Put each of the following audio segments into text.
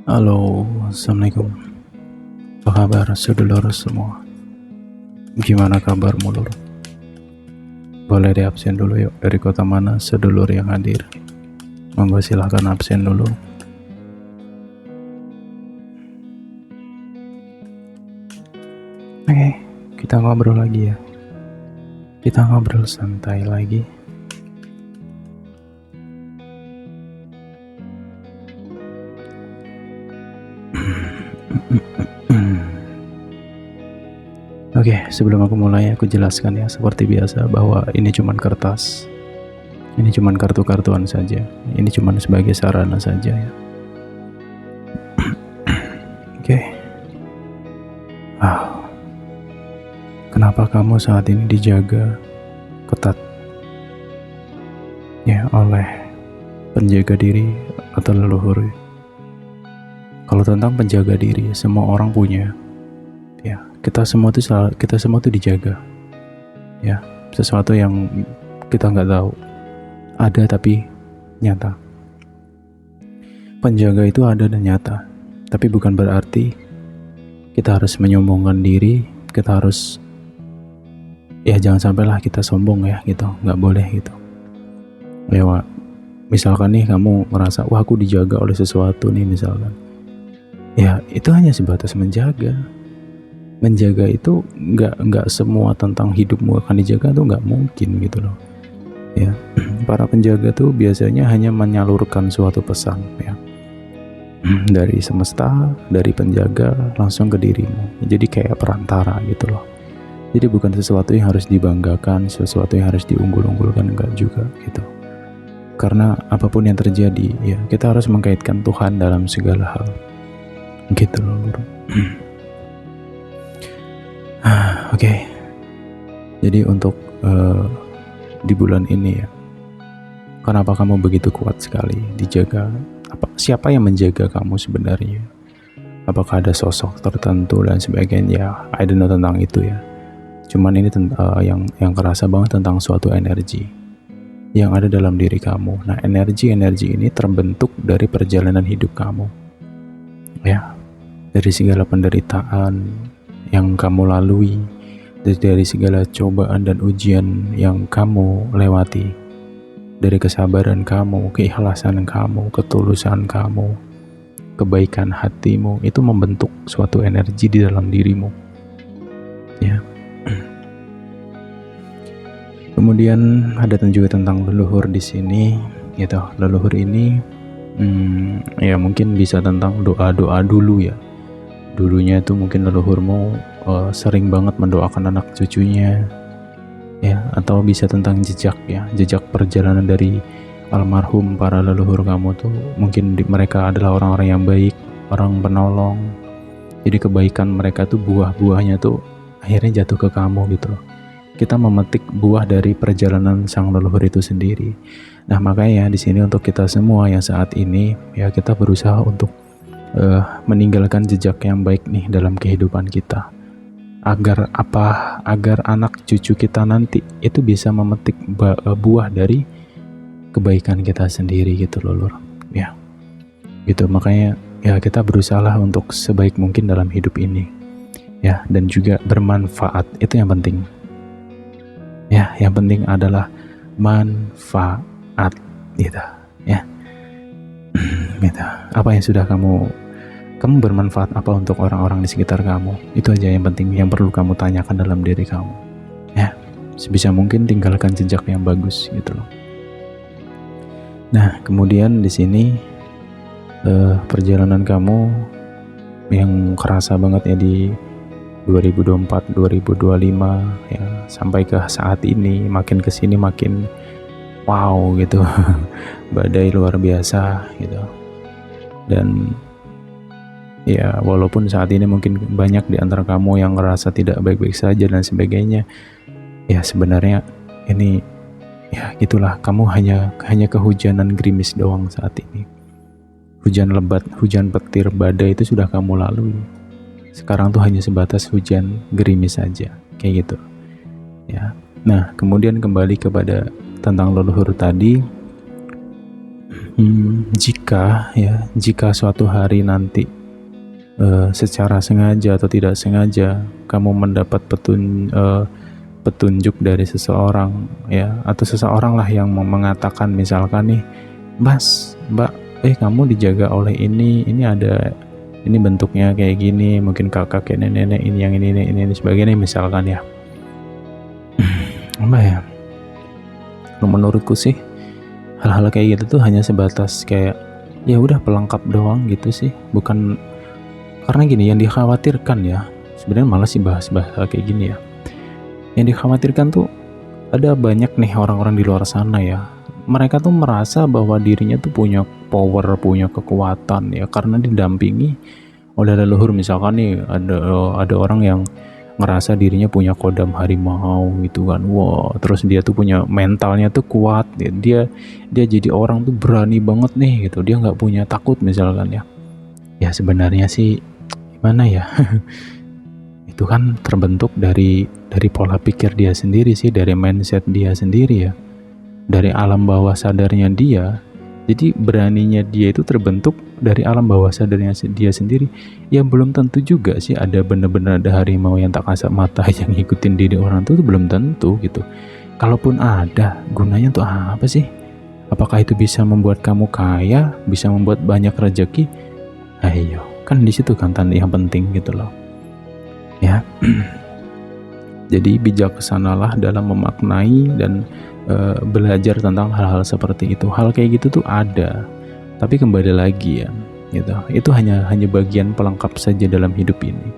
Halo, Assalamualaikum. Apa kabar sedulur semua? Gimana kabarmu lur? Boleh di absen dulu yuk. Dari kota mana sedulur yang hadir? Monggo silahkan absen dulu. Oke, kita ngobrol lagi ya. Kita ngobrol santai lagi. Oke, sebelum aku mulai aku jelaskan ya seperti biasa bahwa ini cuman kertas. Ini cuman kartu-kartuan saja. Ini cuman sebagai sarana saja ya. Oke. Kenapa kamu saat ini dijaga ketat ya oleh penjaga diri atau leluhur? Kalau tentang penjaga diri, semua orang punya. Ya, kita semua tuh dijaga. Ya, sesuatu yang kita nggak tahu ada tapi nyata. Penjaga itu ada dan nyata, tapi bukan berarti kita harus menyombongkan diri. Kita harus ya jangan sampailah kita sombong ya gitu, nggak boleh gitu. Lewat misalkan nih kamu merasa wah aku dijaga oleh sesuatu nih misalkan, ya itu hanya sebatas menjaga. Menjaga itu nggak semua tentang hidupmu akan dijaga tuh nggak mungkin gitu loh ya. Para penjaga tuh biasanya hanya menyalurkan suatu pesan ya dari semesta, dari penjaga langsung ke dirimu, jadi kayak perantara gitu loh. Jadi bukan sesuatu yang harus dibanggakan, sesuatu yang harus diunggul-unggulkan, enggak juga gitu. Karena apapun yang terjadi ya kita harus mengkaitkan Tuhan dalam segala hal gitu loh. Oke. Jadi untuk di bulan ini ya, kenapa kamu begitu kuat sekali dijaga? Siapa yang menjaga kamu sebenarnya? Apakah ada sosok tertentu dan sebagainya? I don't know tentang itu ya. Cuman ini yang kerasa banget tentang suatu energi yang ada dalam diri kamu. Nah, energi ini terbentuk dari perjalanan hidup kamu. Ya, dari segala penderitaan yang kamu lalui, dari segala cobaan dan ujian yang kamu lewati, dari kesabaran kamu, keikhlasan kamu, ketulusan kamu, kebaikan hatimu, itu membentuk suatu energi di dalam dirimu ya. Kemudian ada juga tentang leluhur di sini gitu. Leluhur ini ya mungkin bisa tentang doa-doa dulu ya. Dulunya itu mungkin leluhurmu sering banget mendoakan anak cucunya ya, atau bisa tentang jejak ya, jejak perjalanan dari almarhum para leluhur kamu tuh mungkin mereka adalah orang-orang yang baik, orang penolong. Jadi kebaikan mereka tuh buah-buahnya tuh akhirnya jatuh ke kamu gitu loh. Kita memetik buah dari perjalanan sang leluhur itu sendiri. Nah, makanya di sini untuk kita semua yang saat ini ya kita berusaha untuk meninggalkan jejak yang baik nih dalam kehidupan kita. Agar anak cucu kita nanti itu bisa memetik buah dari kebaikan kita sendiri gitu loh lur. Ya. Gitu, makanya ya kita berusahalah untuk sebaik mungkin dalam hidup ini. Ya, dan juga bermanfaat. Itu yang penting. Ya, yang penting adalah manfaat gitu ya. Gitu. Apa yang sudah kamu bermanfaat apa untuk orang-orang di sekitar kamu? Itu aja yang penting, yang perlu kamu tanyakan dalam diri kamu ya. Sebisa mungkin tinggalkan jejak yang bagus gitu loh. Nah, kemudian di sini perjalanan kamu yang kerasa banget ya di 2024, 2025 ya, sampai ke saat ini, makin kesini makin wow gitu. Badai luar biasa gitu. Dan ya walaupun saat ini mungkin banyak di antara kamu yang ngerasa tidak baik-baik saja dan sebagainya, ya sebenarnya ini ya gitulah, kamu hanya kehujanan gerimis doang saat ini. Hujan lebat, hujan petir, badai itu sudah kamu lalui. Sekarang tuh hanya sebatas hujan gerimis saja, kayak gitu ya. Nah, kemudian kembali kepada tentang leluhur tadi. Jika suatu hari nanti secara sengaja atau tidak sengaja kamu mendapat petunjuk dari seseorang ya, atau seseorang lah yang mengatakan misalkan nih, Mas, Mbak, kamu dijaga oleh ini ada ini bentuknya kayak gini, mungkin kakek nenek ini yang ini sebagainya misalkan ya. Apa ya? Menurutku sih hal-hal kayak gitu tuh hanya sebatas kayak ya udah pelengkap doang gitu sih, bukan karena gini yang dikhawatirkan ya. Sebenarnya malah sih bahas-bahas kayak gini ya. Yang dikhawatirkan tuh ada banyak nih orang-orang di luar sana ya. Mereka tuh merasa bahwa dirinya tuh punya power, punya kekuatan ya karena didampingi oleh leluhur. Misalkan nih ada orang yang ngerasa dirinya punya kodam harimau gitu kan. Wow, terus dia tuh punya mentalnya tuh kuat. Dia jadi orang tuh berani banget nih gitu. Dia nggak punya takut misalkan ya. Ya sebenarnya sih gimana ya? Itu kan terbentuk dari pola pikir dia sendiri sih, dari mindset dia sendiri ya, dari alam bawah sadarnya dia. Jadi beraninya dia itu terbentuk dari alam bawah sadarnya dia sendiri. Ya belum tentu juga sih ada bener-bener ada harimau yang tak kasat mata yang ngikutin diri orang tuh belum tentu gitu. Kalaupun ada, gunanya tuh apa sih? Apakah itu bisa membuat kamu kaya, bisa membuat banyak rezeki? Ayo, kan di situ kan tanda yang penting gitu loh. Ya. Jadi bijaksanalah dalam memaknai dan belajar tentang hal-hal seperti itu. Hal kayak gitu tuh ada, tapi kembali lagi ya, gitu. Itu hanya bagian pelengkap saja dalam hidup ini.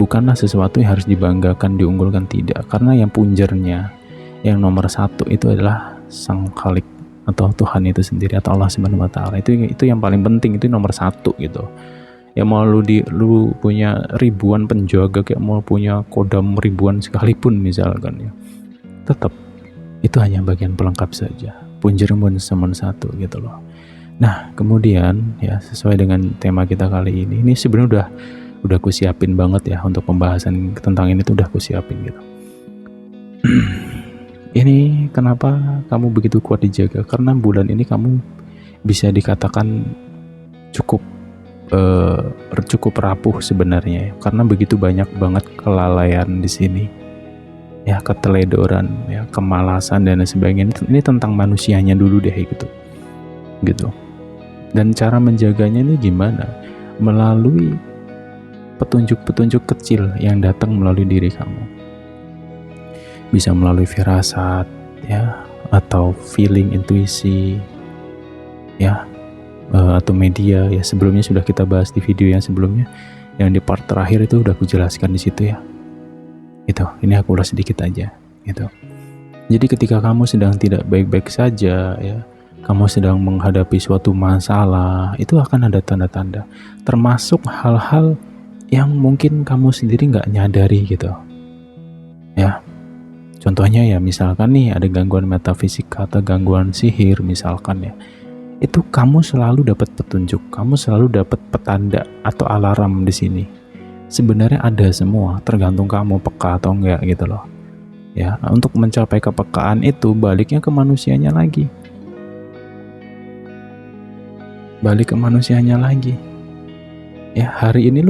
Bukanlah sesuatu yang harus dibanggakan, diunggulkan, tidak. Karena yang punjernya, yang nomor satu itu adalah Sang Khalik atau Tuhan itu sendiri atau Allah Subhanahu Wa Taala. Itu yang paling penting, itu nomor satu gitu. Ya mau lu punya ribuan penjaga, kayak mau punya kodam ribuan sekalipun misalkan ya, tetap itu hanya bagian pelengkap saja. Punjermun semon satu gitu loh. Nah kemudian ya sesuai dengan tema kita kali ini sebenarnya udah aku siapin banget ya untuk pembahasan tentang ini tuh udah aku siapin gitu. Ini kenapa kamu begitu kuat dijaga? Karena bulan ini kamu bisa dikatakan cukup rapuh sebenarnya ya, karena begitu banyak banget kelalaian di sini ya, keteledoran ya, kemalasan dan sebagainya. Ini tentang manusianya dulu deh gitu. Dan cara menjaganya ini gimana? Melalui petunjuk-petunjuk kecil yang datang melalui diri kamu. Bisa melalui firasat ya, atau feeling, intuisi ya, atau media ya. Sebelumnya sudah kita bahas di video yang sebelumnya, yang di part terakhir itu udah aku jelaskan di situ ya. Itu, ini aku ulas sedikit aja gitu. Jadi ketika kamu sedang tidak baik-baik saja ya, kamu sedang menghadapi suatu masalah, itu akan ada tanda-tanda, termasuk hal-hal yang mungkin kamu sendiri nggak nyadari gitu ya. Contohnya ya misalkan nih ada gangguan metafisika atau gangguan sihir misalkan ya, itu kamu selalu dapat petunjuk, kamu selalu dapat petanda atau alarm di sini. Sebenarnya ada semua, tergantung kamu peka atau enggak gitu loh. Ya, untuk mencapai kepekaan itu baliknya ke manusianya lagi. Balik ke manusianya lagi. Ya, hari ini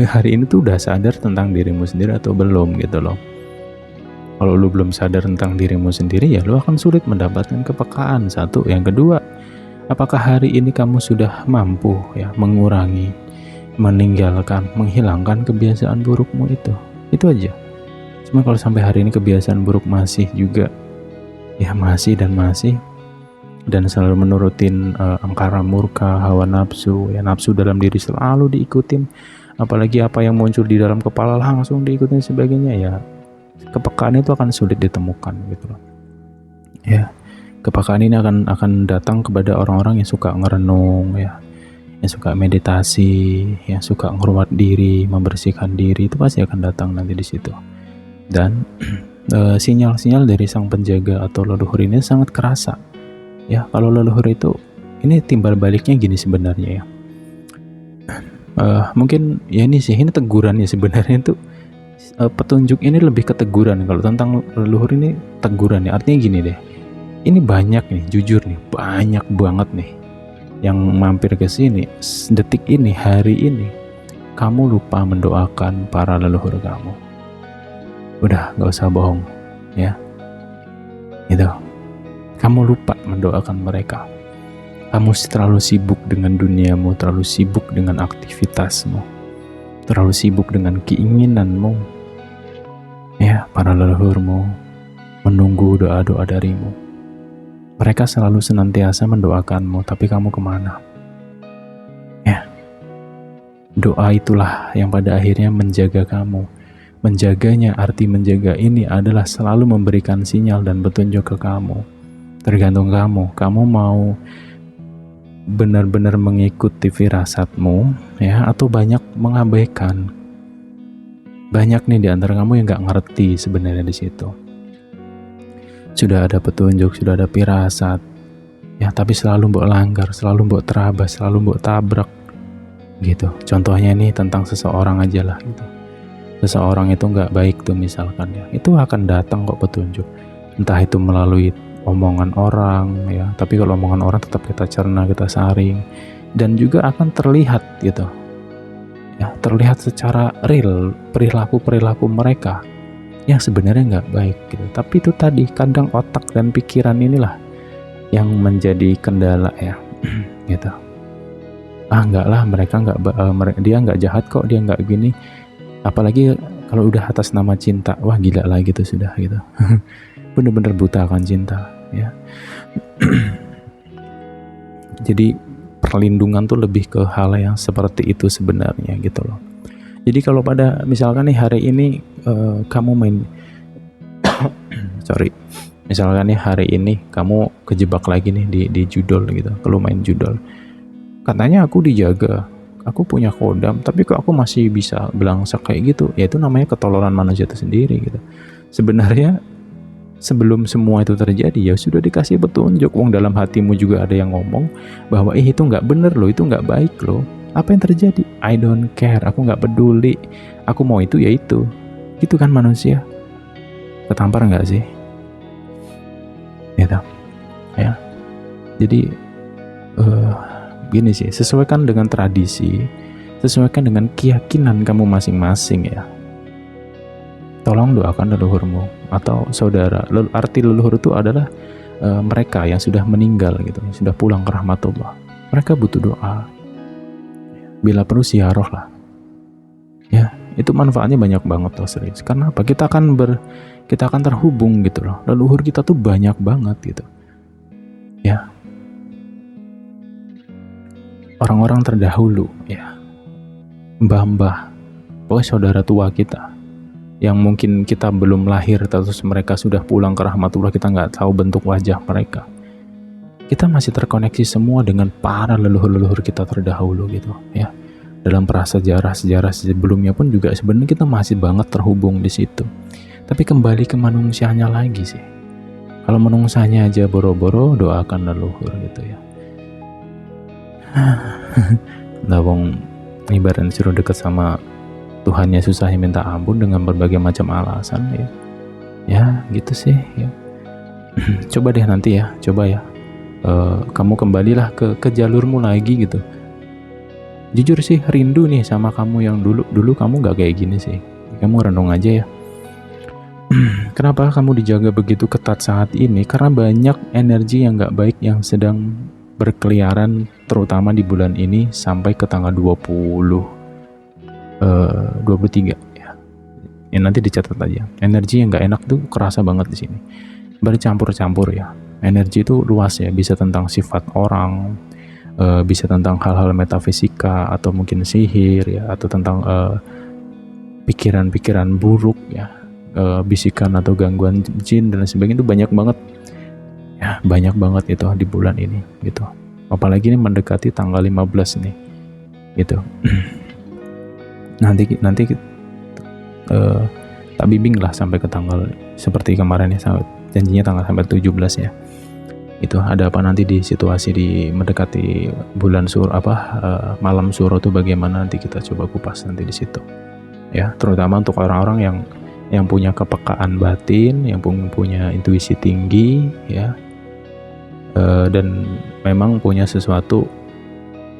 hari ini tuh udah sadar tentang dirimu sendiri atau belum gitu loh. Kalau lu belum sadar tentang dirimu sendiri ya lu akan sulit mendapatkan kepekaan. Satu, yang kedua, apakah hari ini kamu sudah mampu ya mengurangi, meninggalkan, menghilangkan kebiasaan burukmu itu? Itu aja. Cuma kalau sampai hari ini kebiasaan buruk masih juga ya masih dan selalu menurutin angkara murka, hawa nafsu, ya nafsu dalam diri selalu diikutin, apalagi apa yang muncul di dalam kepala langsung diikutin sebagainya ya, kepekaan itu akan sulit ditemukan gitu loh. Ya, kepekaan ini akan datang kepada orang-orang yang suka ngerenung ya, yang suka meditasi, yang suka ngeruat diri, membersihkan diri, itu pasti akan datang nanti di situ. Dan sinyal-sinyal dari sang penjaga atau leluhur ini sangat kerasa. Ya, kalau leluhur itu ini timbal baliknya gini sebenarnya ya. Mungkin ya ini teguran ya sebenarnya itu. Petunjuk ini lebih ke teguran. Kalau tentang leluhur ini teguran ya, artinya gini deh, Ini banyak nih, jujur nih, banyak banget nih yang mampir ke sini detik ini, hari ini. Kamu lupa mendoakan para leluhur kamu. Udah, gak usah bohong ya. Gitu. Kamu lupa mendoakan mereka. Kamu terlalu sibuk dengan duniamu, terlalu sibuk dengan aktivitasmu, terlalu sibuk dengan keinginanmu. Ya, para leluhurmu menunggu doa-doa darimu. Mereka selalu senantiasa mendoakanmu, tapi kamu kemana? Ya, doa itulah yang pada akhirnya menjaga kamu. Menjaganya, arti menjaga ini adalah selalu memberikan sinyal dan petunjuk ke kamu. Tergantung kamu mau benar-benar mengikuti firasatmu ya, atau banyak mengabaikan. Banyak nih di antara kamu yang gak ngerti sebenarnya di situ. Sudah ada petunjuk, sudah ada firasat, ya tapi selalu mbok langgar, selalu mbok terabas, selalu mbok tabrak, gitu. Contohnya nih tentang seseorang aja lah, gitu. Seseorang itu nggak baik tuh misalkan ya, itu akan datang kok petunjuk, entah itu melalui omongan orang ya, tapi kalau omongan orang tetap kita cerna, kita saring, dan juga akan terlihat gitu ya, terlihat secara real perilaku mereka yang sebenarnya nggak baik gitu. Tapi itu tadi, kadang otak dan pikiran inilah yang menjadi kendala ya. Gitu. Enggak lah, mereka nggak, dia nggak jahat kok, dia nggak gini. Apalagi kalau udah atas nama cinta, wah gila lah gitu sudah gitu. Bener-bener buta akan cinta ya. Jadi perlindungan tuh lebih ke hal yang seperti itu sebenarnya gitu loh. Jadi kalau pada misalkan nih hari ini kamu main misalkan nih hari ini kamu kejebak lagi nih di judol gitu, kalau main judol, katanya aku dijaga, aku punya kodam, tapi kok aku masih bisa belangsak kayak gitu, ya itu namanya ketololan manusia itu sendiri gitu. Sebenarnya sebelum semua itu terjadi ya sudah dikasih petunjuk. Wong dalam hatimu juga ada yang ngomong bahwa itu nggak bener loh, itu nggak baik loh. Apa yang terjadi? I don't care, aku nggak peduli, aku mau itu ya itu. Gitu kan manusia. Ketampar nggak sih? Gitu ya. Jadi gini sih, sesuaikan dengan tradisi, sesuaikan dengan keyakinan kamu masing-masing ya. Tolong doakan leluhurmu atau saudara. Arti leluhur itu adalah mereka yang sudah meninggal gitu, sudah pulang ke rahmatullah. Mereka butuh doa. Bila perlu ziarah lah. Ya, itu manfaatnya banyak banget loh, serius. Karena apa? Kita akan terhubung gitu loh. Leluhur kita tuh banyak banget gitu. Ya. Orang-orang terdahulu ya, mbah-mbah, pokoknya saudara tua kita yang mungkin kita belum lahir, terus mereka sudah pulang ke rahmatullah, kita nggak tahu bentuk wajah mereka. Kita masih terkoneksi semua dengan para leluhur-leluhur kita terdahulu gitu ya. Dalam prasejarah sebelumnya pun juga sebenarnya kita masih banget terhubung di situ. Tapi kembali ke manusianya lagi sih. Kalau manusianya aja boro-boro doakan leluhur gitu ya. Nah, wong ibarat suruh deket sama Tuhannya susahnya minta ampun dengan berbagai macam alasan ya. Ya gitu sih ya. Coba deh nanti ya, coba ya. Kamu kembalilah ke jalurmu lagi gitu. Jujur sih rindu nih sama kamu yang dulu kamu gak kayak gini sih. Kamu renung aja ya. Kenapa kamu dijaga begitu ketat saat ini? Karena banyak energi yang gak baik yang sedang berkeliaran, terutama di bulan ini sampai ke tanggal 23 ya. Ya nanti dicatat aja. Energi yang gak enak tuh kerasa banget di sini. Bercampur-campur ya. Energi itu luas ya, bisa tentang sifat orang, bisa tentang hal-hal metafisika atau mungkin sihir ya, atau tentang pikiran-pikiran buruk ya, bisikan atau gangguan jin dan sebagainya. Itu banyak banget ya, banyak banget itu di bulan ini gitu. Apalagi ini mendekati tanggal 15 nih gitu. nanti tak bimbing lah sampai ke tanggal seperti kemarin ya, janjinya tanggal sampai 17 ya. Itu ada apa nanti di situasi di mendekati bulan malam suro tuh bagaimana, nanti kita coba kupas nanti di situ ya, terutama untuk orang-orang yang punya kepekaan batin, yang punya intuisi tinggi ya, dan memang punya sesuatu.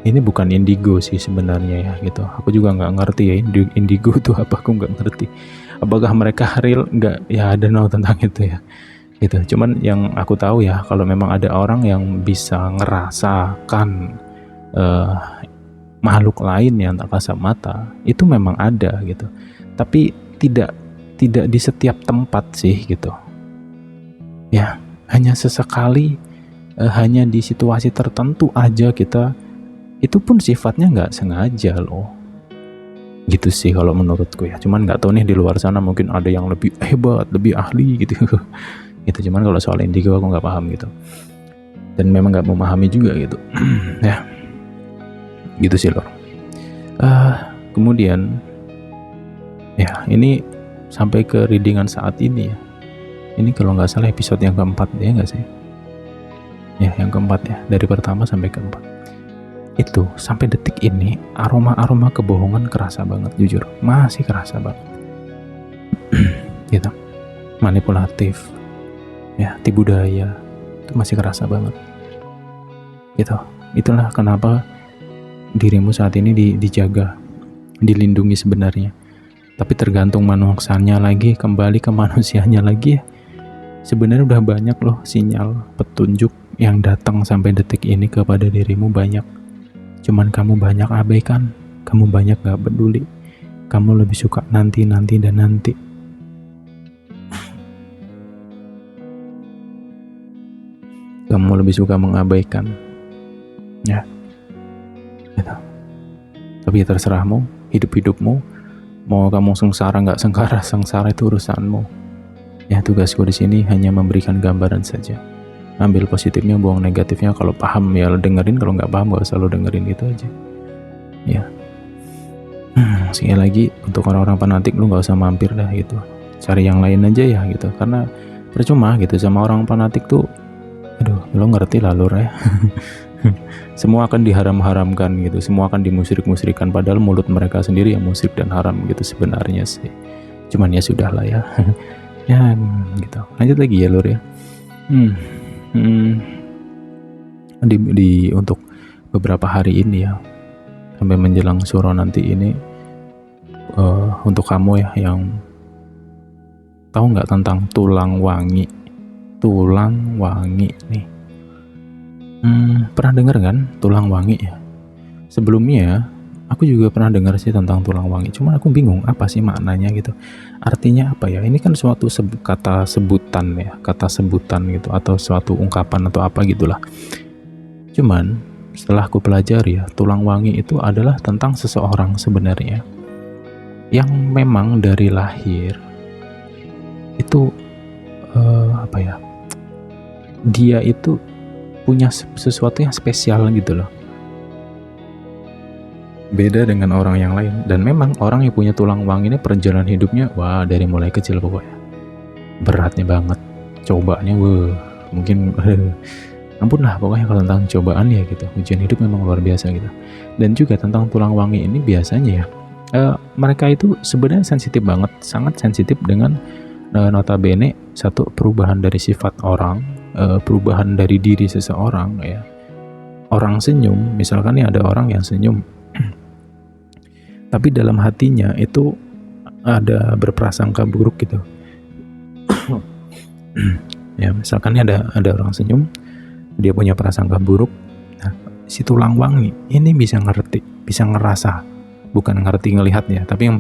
Ini bukan indigo sih sebenarnya ya gitu. Aku juga nggak ngerti ya indigo itu apa, aku nggak ngerti. Apakah mereka real? Nggak, ya ada know tentang itu ya. Gitu. Cuman yang aku tahu ya, kalau memang ada orang yang bisa ngerasakan makhluk lain yang tak kasat mata, itu memang ada gitu. Tapi tidak di setiap tempat sih gitu. Ya, hanya sesekali, hanya di situasi tertentu aja kita. Itu pun sifatnya nggak sengaja loh, gitu sih kalau menurutku ya. Cuman nggak tahu nih di luar sana mungkin ada yang lebih hebat, lebih ahli gitu. Gitu. Cuman kalau soal indigo aku nggak paham gitu, dan memang nggak memahami juga gitu. Ya, gitu sih loh. Kemudian ya ini sampai ke readingan saat ini ya. Ini kalau nggak salah episode yang keempat ya nggak sih? Ya yang keempat ya, dari pertama sampai keempat. Itu sampai detik ini aroma kebohongan kerasa banget, jujur masih kerasa banget. Gitu, manipulatif ya, tipu daya itu masih kerasa banget gitu. Itulah kenapa dirimu saat ini dijaga, dilindungi sebenarnya, tapi tergantung manusianya lagi, kembali ke manusianya lagi ya. Sebenarnya udah banyak loh sinyal petunjuk yang datang sampai detik ini kepada dirimu, banyak. Cuman kamu banyak abaikan, kamu banyak gak peduli, kamu lebih suka nanti. Kamu lebih suka mengabaikan, ya. Gitu. Tapi terserahmu, hidupmu, mau kamu sengsara nggak sengsara itu urusanmu. Ya, tugasku di sini hanya memberikan gambaran saja. Ambil positifnya, buang negatifnya. Kalau paham ya lo dengerin, kalau nggak paham gak usah lo dengerin, gitu aja ya. Sekali lagi, untuk orang-orang fanatik lo nggak usah mampir dah gitu, cari yang lain aja ya gitu, karena percuma gitu sama orang fanatik tuh. Aduh, lo ngerti lah lur ya. Semua akan diharam-haramkan gitu, semua akan dimusyrik-musyrikan, padahal mulut mereka sendiri yang musyrik dan haram gitu sebenarnya sih. Cuman ya sudah lah ya. Ya gitu, lanjut lagi ya lur ya. Untuk beberapa hari ini ya, sampai menjelang suro nanti ini, untuk kamu ya yang tahu nggak tentang tulang wangi nih, pernah dengar kan tulang wangi ya? Sebelumnya aku juga pernah dengar sih tentang tulang wangi, cuman aku bingung apa sih maknanya gitu, artinya apa ya. Ini kan suatu kata sebutan gitu, atau suatu ungkapan atau apa gitulah. Cuman setelah aku pelajari ya, tulang wangi itu adalah tentang seseorang sebenarnya yang memang dari lahir itu dia itu punya sesuatu yang spesial gitu loh, beda dengan orang yang lain. Dan memang orang yang punya tulang wangi ini perjalanan hidupnya wah, dari mulai kecil pokoknya beratnya banget, cobaannya mungkin ampun lah pokoknya kalau tentang cobaan ya gitu. Ujian hidup memang luar biasa gitu. Dan juga tentang tulang wangi ini biasanya ya, mereka itu sebenarnya sensitif banget, sangat sensitif dengan notabene satu perubahan dari sifat orang, perubahan dari diri seseorang ya. Orang senyum, misalkan nih ada orang yang senyum tapi dalam hatinya itu ada berprasangka buruk gitu. Ya, misalkan ada orang senyum, dia punya prasangka buruk. Nah, si tulang wangi ini bisa ngerti, bisa ngerasa, bukan ngerti ngelihatnya, tapi yang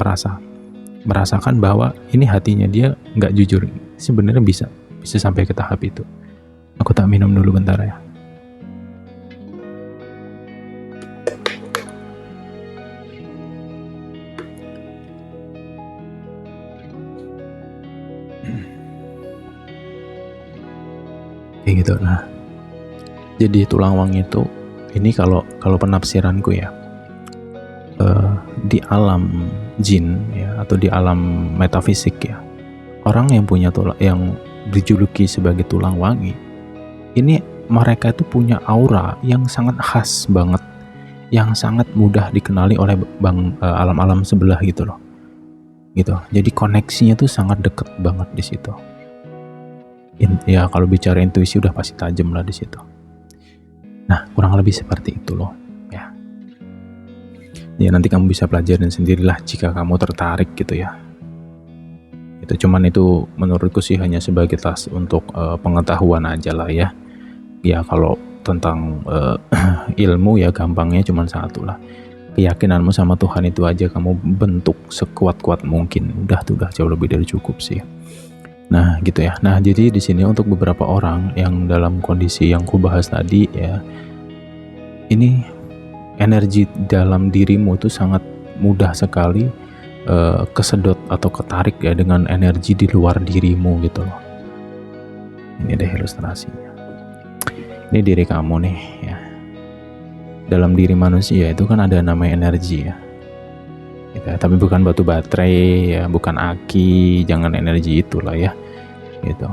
merasakan bahwa ini hatinya dia nggak jujur. Sebenarnya bisa sampai ke tahap itu. Aku tak minum dulu bentar ya. Kayak gitu. Nah, jadi tulang wangi itu ini kalau penafsiranku ya, di alam jin ya, atau di alam metafisik ya, orang yang punya yang dijuluki sebagai tulang wangi ini, mereka itu punya aura yang sangat khas banget, yang sangat mudah dikenali oleh alam-alam sebelah gitu loh. Gitu. Jadi koneksinya tuh sangat deket banget di situ. Ya kalau bicara intuisi udah pasti tajam lah di situ. Nah, kurang lebih seperti itu loh ya. Ya nanti kamu bisa pelajarin sendirilah jika kamu tertarik gitu ya. Itu menurutku sih hanya sebagai tas untuk pengetahuan aja lah ya. Ya kalau tentang ilmu ya gampangnya cuma satu lah, keyakinanmu sama Tuhan itu aja kamu bentuk sekuat-kuat mungkin, udah jauh lebih dari cukup sih. Nah gitu ya. Nah jadi di sini untuk beberapa orang yang dalam kondisi yang ku bahas tadi ya, ini energi dalam dirimu itu sangat mudah sekali kesedot atau ketarik ya dengan energi di luar dirimu gitu loh. Ini deh ilustrasinya. Ini diri kamu nih ya. Dalam diri manusia itu kan ada namanya energi ya. Gitu, tapi bukan batu baterai ya, bukan aki, jangan energi itulah ya. Gitu.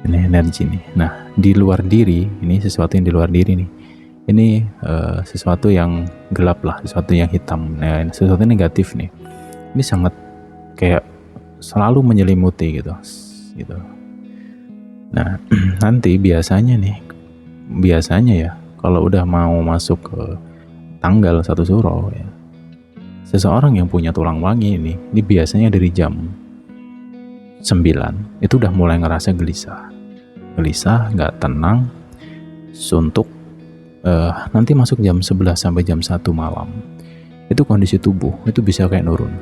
Ini energi nih. Nah, di luar diri, ini sesuatu yang di luar diri nih. Ini sesuatu yang gelap lah, sesuatu yang hitam. Nah, sesuatu yang negatif nih. Ini sangat kayak selalu menyelimuti gitu. Nah, nanti biasanya ya kalau udah mau masuk ke tanggal 1 Suro ya, seseorang yang punya tulang wangi ini biasanya dari jam 9 itu udah mulai ngerasa gelisah, nggak tenang, suntuk. Nanti masuk jam 11 sampai jam 1 malam itu kondisi tubuh itu bisa kayak nurun,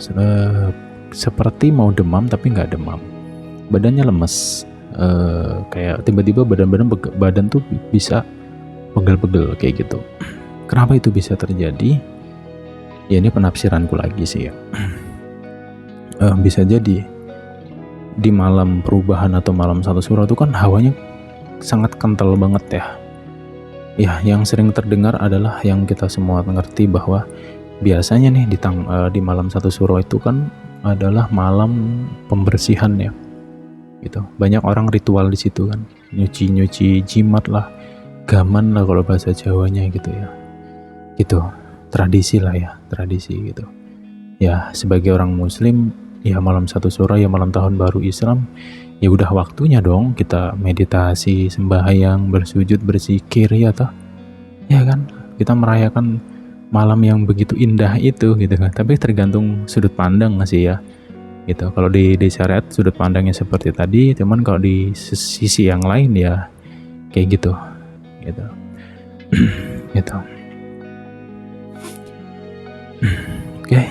seperti mau demam tapi nggak demam, badannya lemes. Kayak tiba-tiba badan tuh bisa pegel-pegel kayak gitu. Kenapa itu bisa terjadi? Ya ini penafsiranku lagi sih ya. Bisa jadi di malam perubahan atau malam 1 Suro itu kan hawanya sangat kental banget ya. Ya yang sering terdengar adalah yang kita semua mengerti bahwa biasanya nih di malam 1 Suro itu kan adalah malam pembersihan ya. Gitu. Banyak orang ritual di situ kan, nyuci jimat lah, gaman lah kalau bahasa Jawanya gitu ya. Gitu, tradisi lah ya, tradisi gitu. Ya sebagai orang Muslim, ya malam 1 Suro ya malam tahun baru Islam, ya udah waktunya dong kita meditasi, sembahyang, bersujud, berzikir ya toh. Ya kan, kita merayakan malam yang begitu indah itu gitu kan. Tapi tergantung sudut pandang nggak sih ya. Gitu. Kalau di syariat sudut pandangnya seperti tadi, cuman kalau di sisi yang lain ya kayak gitu. Gitu. Gitu. Oke.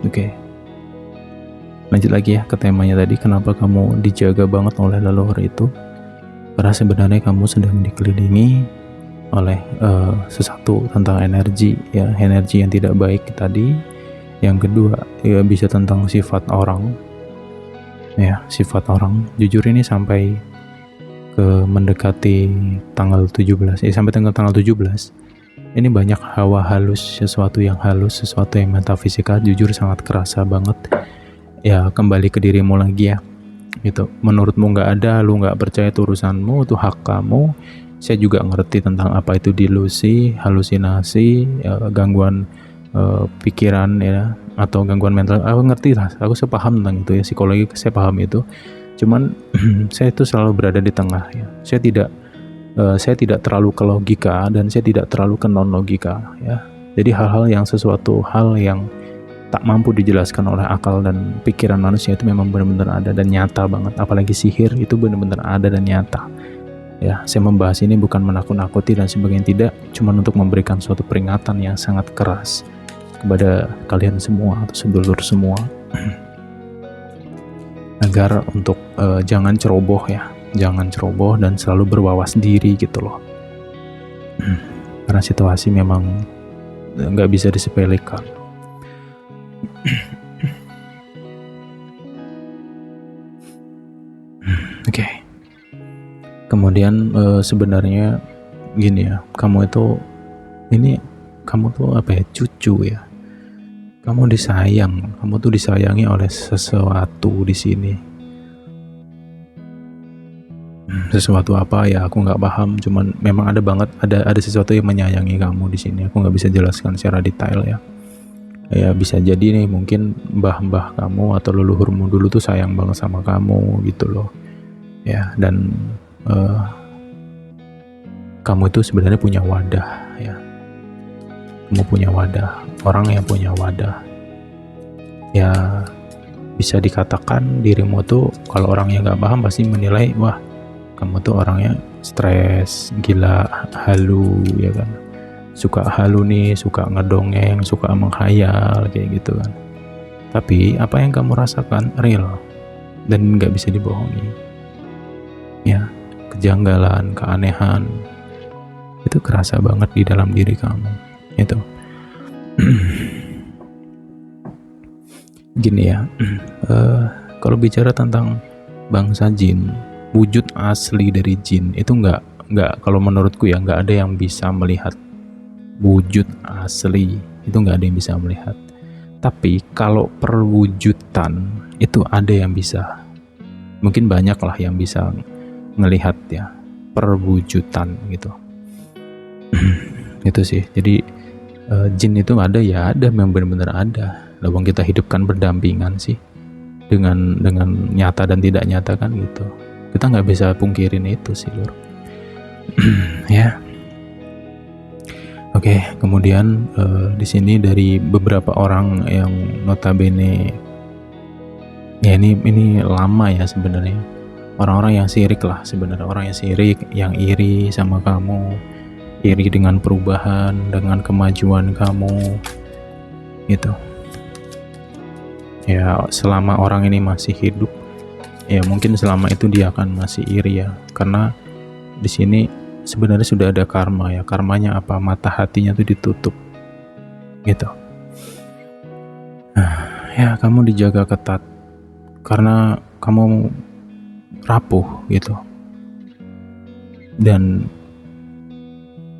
Oke. Lanjut lagi ya ke temanya tadi, kenapa kamu dijaga banget oleh leluhur itu? Karena sebenarnya kamu sedang dikelilingi oleh sesuatu tentang energi ya, energi yang tidak baik tadi. Yang kedua ya bisa tentang sifat orang ya, sifat orang. Jujur ini sampai ke mendekati tanggal 17 ya, sampai tanggal 17 ini banyak hawa halus, sesuatu yang halus, sesuatu yang metafisikal. Jujur sangat kerasa banget ya. Kembali ke dirimu lagi ya gitu. Menurutmu nggak ada, lu nggak percaya, itu urusanmu, itu hak kamu. Saya juga ngerti tentang apa itu delusi, halusinasi, ya, gangguan pikiran ya, atau gangguan mental. Aku ngerti lah, aku sepaham tentang itu ya, psikologi saya paham itu. Cuman saya itu selalu berada di tengah ya. Saya tidak terlalu ke logika dan saya tidak terlalu ke non logika ya. Jadi sesuatu hal yang tak mampu dijelaskan oleh akal dan pikiran manusia itu memang benar-benar ada dan nyata banget. Apalagi sihir itu benar-benar ada dan nyata. Ya, saya membahas ini bukan menakut-nakuti dan sebagainya, tidak, cuma untuk memberikan suatu peringatan yang sangat keras kepada kalian semua atau sedulur semua agar untuk jangan ceroboh ya, jangan ceroboh dan selalu berwawas diri gitu loh. Karena situasi memang nggak bisa disepelekan. Oke. Kemudian sebenarnya gini ya, kamu tuh apa ya, cucu ya. Kamu tuh disayangi oleh sesuatu di sini. Sesuatu apa ya, aku nggak paham. Cuman memang ada sesuatu yang menyayangi kamu di sini. Aku nggak bisa jelaskan secara detail ya. Ya bisa jadi nih mungkin mbah-mbah kamu atau leluhurmu dulu tuh sayang banget sama kamu gitu loh. Ya, dan eh, kamu itu sebenarnya punya wadah ya. Kamu punya wadah, orang yang punya wadah. Ya bisa dikatakan dirimu tuh kalau orang yang nggak paham pasti menilai, wah kamu tuh orangnya stres, gila, halu ya kan. Suka halu nih, suka ngedongeng, suka menghayal kayak gitu kan. Tapi apa yang kamu rasakan real dan nggak bisa dibohongi. Ya, kejanggalan, keanehan itu kerasa banget di dalam diri kamu. Itu. Gini ya, kalau bicara tentang bangsa jin, wujud asli dari jin itu nggak kalau menurutku ya nggak ada yang bisa melihat wujud asli, itu nggak ada yang bisa melihat. Tapi kalau perwujudan itu ada yang bisa, mungkin banyak lah yang bisa ngelihat ya perwujudan gitu. Itu sih. Jadi jin itu ada ya, ada, memang benar-benar ada. Lawang kita hidupkan berdampingan sih dengan nyata dan tidak nyata kan gitu. Kita nggak bisa pungkirin itu sih lur. Ya. Oke, kemudian di sini dari beberapa orang yang notabene ya ini lama ya sebenarnya. Orang-orang yang sirik lah sebenarnya, orang yang sirik, yang iri sama kamu, iri dengan perubahan, dengan kemajuan kamu gitu. Ya selama orang ini masih hidup, ya mungkin selama itu dia akan masih iri ya, karena di sini sebenarnya sudah ada karma ya. Karmanya apa? Mata hatinya tuh ditutup gitu. Ya kamu dijaga ketat karena kamu rapuh gitu. Dan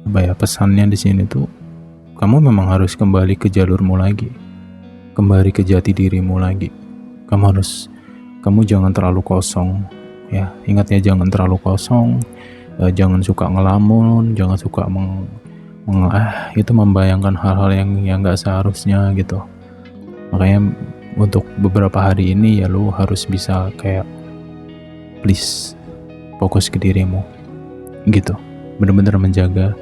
apa ya, pesannya di sini tuh kamu memang harus kembali ke jalurmu lagi, kembali ke jati dirimu lagi. Kamu jangan terlalu kosong ya. Ingat ya, jangan terlalu kosong. Jangan suka ngelamun, jangan suka itu membayangkan hal-hal yang nggak seharusnya gitu. Makanya untuk beberapa hari ini ya lu harus bisa kayak please fokus ke dirimu gitu, benar-benar menjaga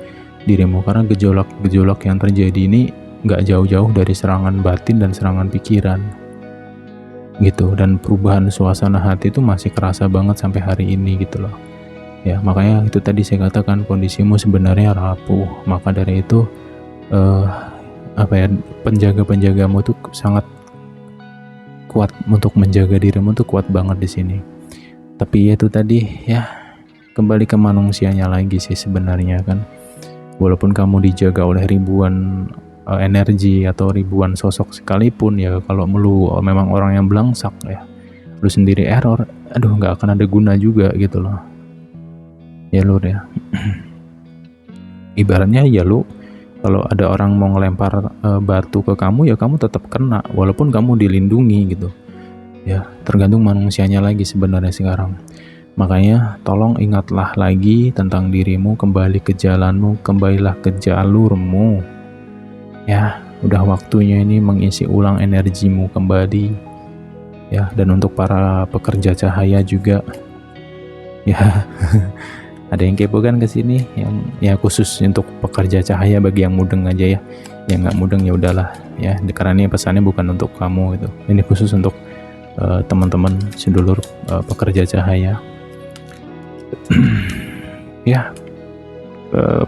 dirimu, karena gejolak yang terjadi ini nggak jauh-jauh dari serangan batin dan serangan pikiran gitu. Dan perubahan suasana hati itu masih kerasa banget sampai hari ini gitu loh. Ya makanya itu tadi saya katakan kondisimu sebenarnya rapuh. Maka dari itu penjaga-penjagamu tuh sangat kuat untuk menjaga dirimu tuh, kuat banget di sini. Tapi itu tadi ya, kembali ke manusianya lagi sih sebenarnya kan. Walaupun kamu dijaga oleh ribuan energi atau ribuan sosok sekalipun ya, kalau lu memang orang yang belangsak ya, lu sendiri error, aduh nggak akan ada guna juga gitu loh. Ya lur ya. Ibaratnya ya lu kalau ada orang mau ngelempar batu ke kamu ya kamu tetap kena walaupun kamu dilindungi gitu. Ya, tergantung manusianya lagi sebenarnya sekarang. Makanya tolong ingatlah lagi tentang dirimu, kembali ke jalanmu, kembalilah ke jalurmu. Ya, udah waktunya ini mengisi ulang energimu kembali. Ya, dan untuk para pekerja cahaya juga ya. Ada yang kepo kan ke sini, yang ya khusus untuk pekerja cahaya, bagi yang mudeng aja ya. Yang nggak mudeng ya udahlah ya. Karena ini pesannya bukan untuk kamu gitu. Ini khusus untuk teman-teman sedulur pekerja cahaya. Ya,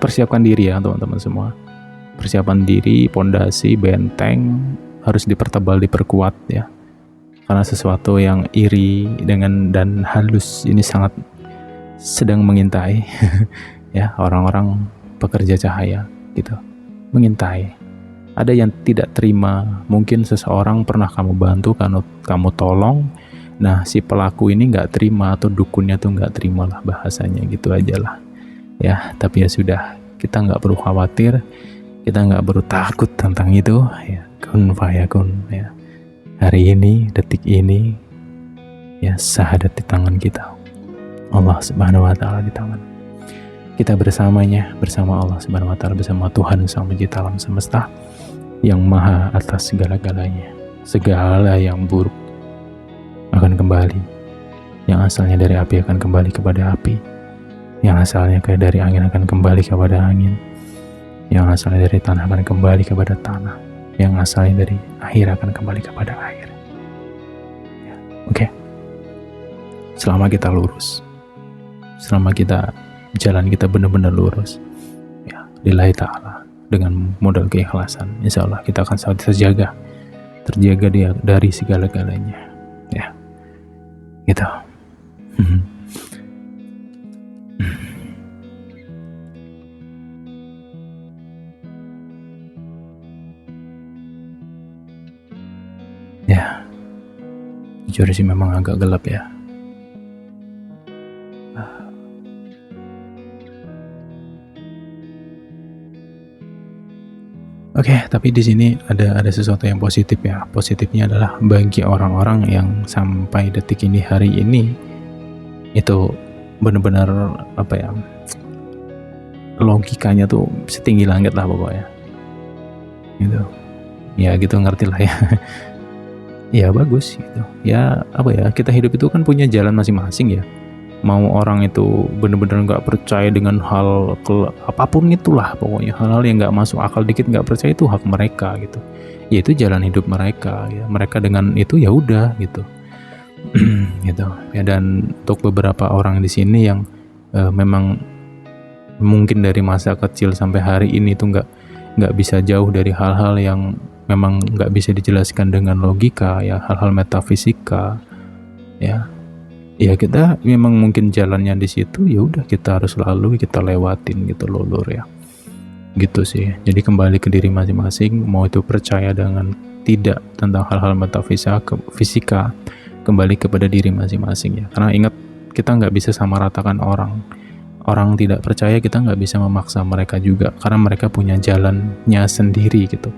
persiapkan diri ya teman-teman semua. Persiapan diri, pondasi, benteng harus dipertebal, diperkuat ya. Karena sesuatu yang iri dan halus ini sangat sedang mengintai ya orang-orang pekerja cahaya gitu, mengintai. Ada yang tidak terima, mungkin seseorang pernah kamu bantu, kamu tolong, nah si pelaku ini nggak terima atau dukunnya tuh nggak terima lah bahasanya gitu aja lah ya. Tapi ya sudah, kita nggak perlu khawatir, kita nggak perlu takut tentang itu ya. Kun fayakun ya. Hari ini, detik ini ya, syahadat di tangan kita, Allah Subhanahu wa Ta'ala di tangan kita, bersamanya bersama Allah Subhanahu wa Ta'ala, bersama Tuhan Sang Pencipta alam semesta. yang maha atas segala-galanya. Segala yang buruk akan kembali, yang asalnya dari api akan kembali kepada api, yang asalnya dari angin akan kembali kepada angin, yang asalnya dari tanah akan kembali kepada tanah, yang asalnya dari air akan kembali kepada air. Oke. Selama kita lurus, selama jalan kita benar-benar lurus, ya, lillahi ta'ala, dengan modal keikhlasan, insya Allah kita akan selalu terjaga dia dari segala-galanya, ya, gitu. Ya, jujur sih memang agak gelap ya. Oke, tapi di sini ada sesuatu yang positif ya. Positifnya adalah bagi orang-orang yang sampai detik ini, hari ini, itu benar-benar apa ya, logikanya tuh setinggi langit lah pokoknya. Gitu. Ya gitu, ngerti lah ya. Ya bagus gitu. Ya apa ya, kita hidup itu kan punya jalan masing-masing ya. Mau orang itu benar-benar nggak percaya dengan hal apapun itulah, pokoknya hal-hal yang nggak masuk akal dikit nggak percaya, itu hak mereka gitu. Ya itu jalan hidup mereka ya. Mereka dengan itu ya udah gitu. Gitu ya. Dan untuk beberapa orang di sini yang memang mungkin dari masa kecil sampai hari ini tuh nggak bisa jauh dari hal-hal yang memang nggak bisa dijelaskan dengan logika ya, hal-hal metafisika ya. Ya kita memang mungkin jalannya di situ, ya udah kita harus lalui, kita lewatin gitu loh Lur ya. Gitu sih. Jadi kembali ke diri masing-masing, mau itu percaya dengan tidak tentang hal-hal metafisika, kembali kepada diri masing-masing ya. Karena ingat, kita nggak bisa samaratakan orang. Orang tidak percaya kita nggak bisa memaksa mereka juga, karena mereka punya jalannya sendiri gitu.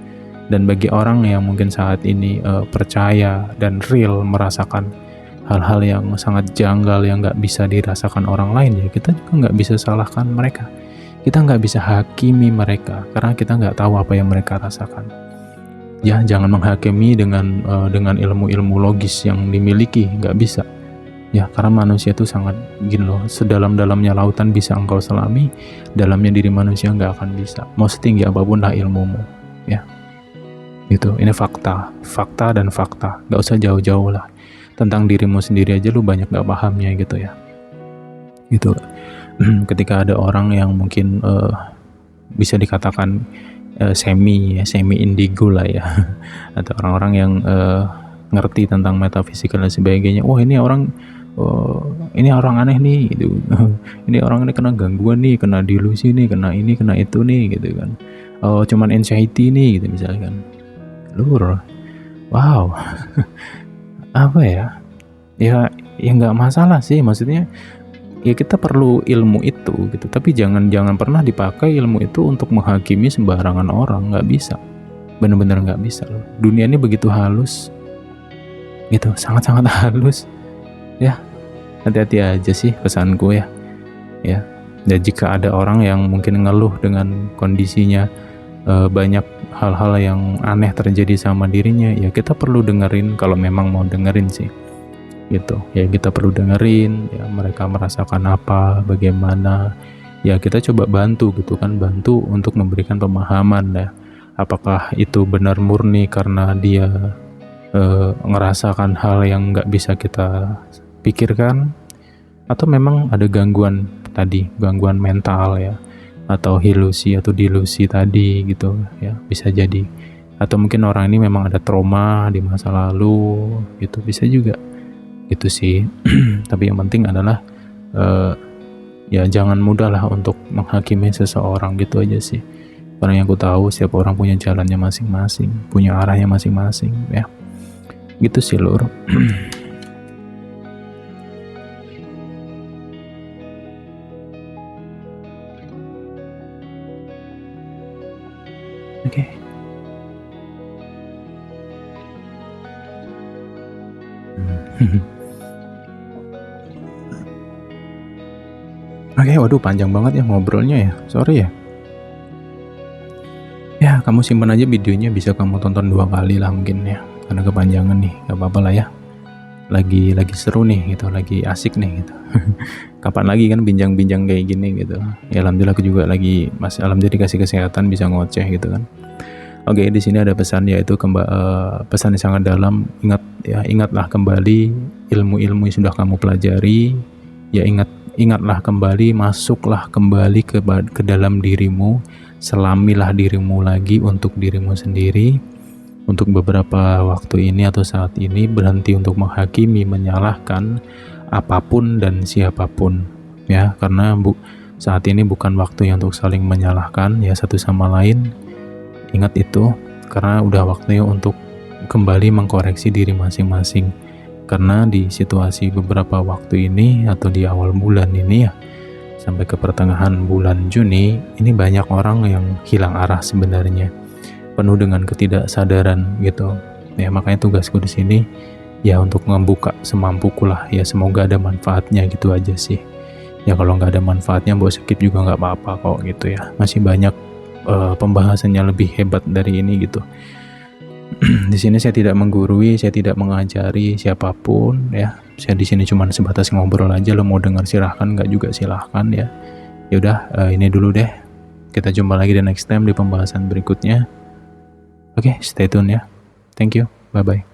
Dan bagi orang yang mungkin saat ini percaya dan real merasakan hal-hal yang sangat janggal yang nggak bisa dirasakan orang lain, ya kita juga nggak bisa salahkan mereka, kita nggak bisa hakimi mereka karena kita nggak tahu apa yang mereka rasakan. Ya jangan menghakimi dengan ilmu-ilmu logis yang dimiliki, nggak bisa ya, karena manusia itu sangat gini loh, sedalam-dalamnya lautan bisa engkau selami, dalamnya diri manusia nggak akan bisa, mau setinggi apapun lah ilmumu ya. Gitu, ini fakta dan fakta, nggak usah jauh-jauh lah. Tentang dirimu sendiri aja lu banyak gak pahamnya gitu ya. Gitu. Ketika ada orang yang mungkin bisa dikatakan semi indigo lah ya, atau orang-orang yang ngerti tentang metafisika dan sebagainya, wah ini orang aneh nih gitu. Ini orang ini kena gangguan nih, kena delusi nih, kena ini kena itu nih gitu kan. Cuman anxiety nih gitu misalkan. Lur, wow. Apa ya nggak masalah sih, maksudnya ya kita perlu ilmu itu gitu, tapi jangan pernah dipakai ilmu itu untuk menghakimi sembarangan orang, nggak bisa, bener-bener nggak bisa loh. Dunia ini begitu halus gitu, sangat-sangat halus ya. Hati-hati aja sih pesanku ya. Dan jika ada orang yang mungkin ngeluh dengan kondisinya, banyak hal-hal yang aneh terjadi sama dirinya, ya kita perlu dengerin, kalau memang mau dengerin sih gitu ya, kita perlu dengerin ya mereka merasakan apa, bagaimana ya, kita coba bantu gitu kan, bantu untuk memberikan pemahaman ya, apakah itu benar murni karena dia ngerasakan hal yang nggak bisa kita pikirkan, atau memang ada gangguan mental ya, atau ilusi atau delusi tadi gitu ya, bisa jadi. Atau mungkin orang ini memang ada trauma di masa lalu gitu, bisa juga gitu sih. Tapi yang penting adalah ya jangan mudah lah untuk menghakimi seseorang gitu aja sih, karena yang aku tahu setiap orang punya jalannya masing-masing, punya arahnya masing-masing ya, gitu sih Lur. Oke. Oke, waduh panjang banget ya ngobrolnya ya, sorry ya. Ya Ya kamu simpan aja videonya, bisa kamu tonton 2 kali lah mungkin ya, karena kepanjangan nih, gak apa-apa lah ya. Lagi seru nih gitu, lagi asik nih gitu. Kapan lagi kan bincang-bincang kayak gini gitu. Ya alhamdulillah aku juga lagi masih alhamdulillah dikasih kesehatan, bisa ngoceh gitu kan. Oke, di sini ada pesan, yaitu pesan yang sangat dalam. Ingatlah kembali ilmu-ilmu yang sudah kamu pelajari. Ya ingatlah kembali, masuklah kembali ke dalam dirimu, selamilah dirimu lagi untuk dirimu sendiri. Untuk beberapa waktu ini atau saat ini, berhenti untuk menghakimi, menyalahkan apapun dan siapapun ya, karena saat ini bukan waktu yang untuk saling menyalahkan ya satu sama lain. Ingat itu, karena udah waktunya untuk kembali mengkoreksi diri masing-masing. Karena di situasi beberapa waktu ini atau di awal bulan ini ya, sampai ke pertengahan bulan Juni ini, banyak orang yang hilang arah sebenarnya, penuh dengan ketidaksadaran gitu. Ya makanya tugasku di sini ya untuk membuka semampuku lah ya, semoga ada manfaatnya gitu aja sih. Ya kalau nggak ada manfaatnya buat skip juga nggak apa-apa kok gitu ya, masih banyak pembahasannya lebih hebat dari ini gitu. Di sini saya tidak menggurui, saya tidak mengajari siapapun ya. Saya di sini cuma sebatas ngobrol aja. Lo mau dengar silahkan, nggak juga silahkan ya. Ya udah, ini dulu deh. Kita jumpa lagi di next time di pembahasan berikutnya. Oke, stay tune ya. Thank you. Bye bye.